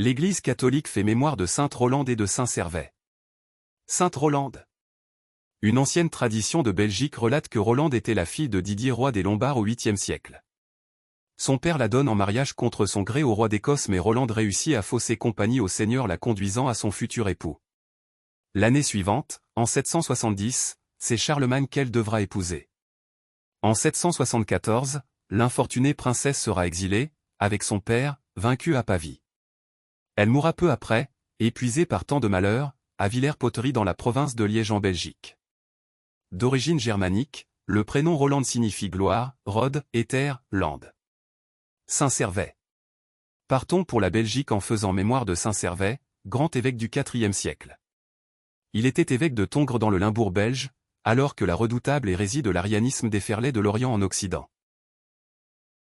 L'Église catholique fait mémoire de sainte Rolande et de saint Servais. Sainte Rolande. Une ancienne tradition de Belgique relate que Rolande était la fille de Didier, roi des Lombards au 8e siècle. Son père la donne en mariage contre son gré au roi d'Écosse, mais Rolande réussit à fausser compagnie au seigneur, la conduisant à son futur époux. L'année suivante, en 770, c'est Charlemagne qu'elle devra épouser. En 774, l'infortunée princesse sera exilée, avec son père, vaincu à Pavie. Elle mourra peu après, épuisée par tant de malheurs, à Villers-Poterie dans la province de Liège en Belgique. D'origine germanique, le prénom Rolande signifie gloire, Rode, éther, lande. Saint Servais. Partons pour la Belgique en faisant mémoire de Saint Servais, grand évêque du IVe siècle. Il était évêque de Tongres dans le Limbourg belge, alors que la redoutable hérésie de l'arianisme déferlait de l'Orient en Occident.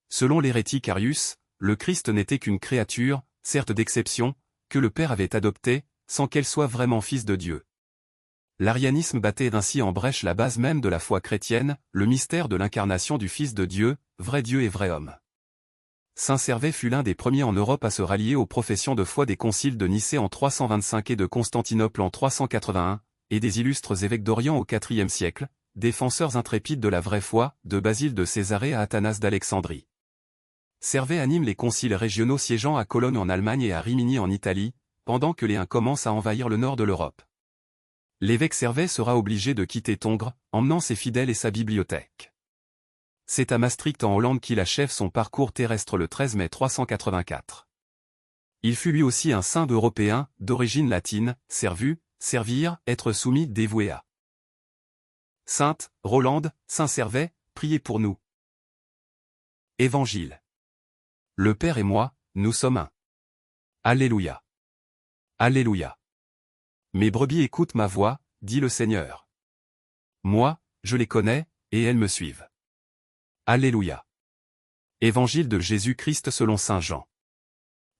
Selon l'hérétique Arius, le Christ n'était qu'une créature, certes d'exception, que le Père avait adoptée, sans qu'elle soit vraiment fils de Dieu. L'arianisme battait ainsi en brèche la base même de la foi chrétienne, le mystère de l'incarnation du Fils de Dieu et vrai homme. Saint Servais fut l'un des premiers en Europe à se rallier aux professions de foi des conciles de Nicée en 325 et de Constantinople en 381, et des illustres évêques d'Orient au IVe siècle, défenseurs intrépides de la vraie foi, de Basile de Césarée à Athanas d'Alexandrie. Servais anime les conciles régionaux siégeant à Cologne en Allemagne et à Rimini en Italie, pendant que les Huns commencent à envahir le nord de l'Europe. L'évêque Servais sera obligé de quitter Tongres, emmenant ses fidèles et sa bibliothèque. C'est à Maastricht en Hollande qu'il achève son parcours terrestre le 13 mai 384. Il fut lui aussi un saint européen, d'origine latine, servu, servir, être soumis, dévoué à. Sainte Rolande, Saint Servais, priez pour nous. Évangile. Le Père et moi, nous sommes un. Alléluia. Alléluia. Mes brebis écoutent ma voix, dit le Seigneur. Moi, je les connais, et elles me suivent. Alléluia. Évangile de Jésus-Christ selon saint Jean.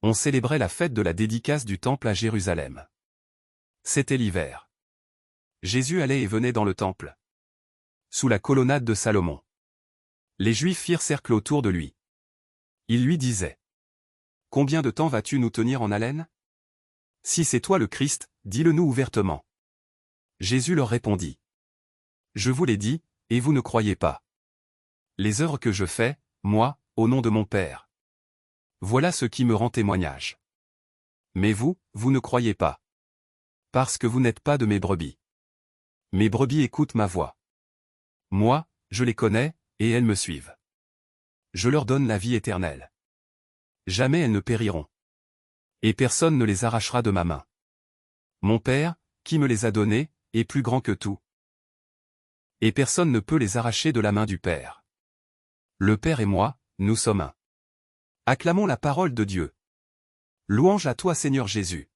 On célébrait la fête de la dédicace du temple à Jérusalem. C'était l'hiver. Jésus allait et venait dans le temple. Sous la colonnade de Salomon. Les Juifs firent cercle autour de lui. Ils lui disaient: Combien de temps vas-tu nous tenir en haleine? Si c'est toi le Christ, dis-le-nous ouvertement. Jésus leur répondit: Je vous l'ai dit, et vous ne croyez pas. Les œuvres que je fais, moi, au nom de mon Père. Voilà ce qui me rend témoignage. Mais vous, vous ne croyez pas. Parce que vous n'êtes pas de mes brebis. Mes brebis écoutent ma voix. Moi, je les connais, et elles me suivent. Je leur donne la vie éternelle. Jamais elles ne périront. Et personne ne les arrachera de ma main. Mon Père, qui me les a donnés, est plus grand que tout. Et personne ne peut les arracher de la main du Père. Le Père et moi, nous sommes un. Acclamons la parole de Dieu. Louange à toi Seigneur Jésus.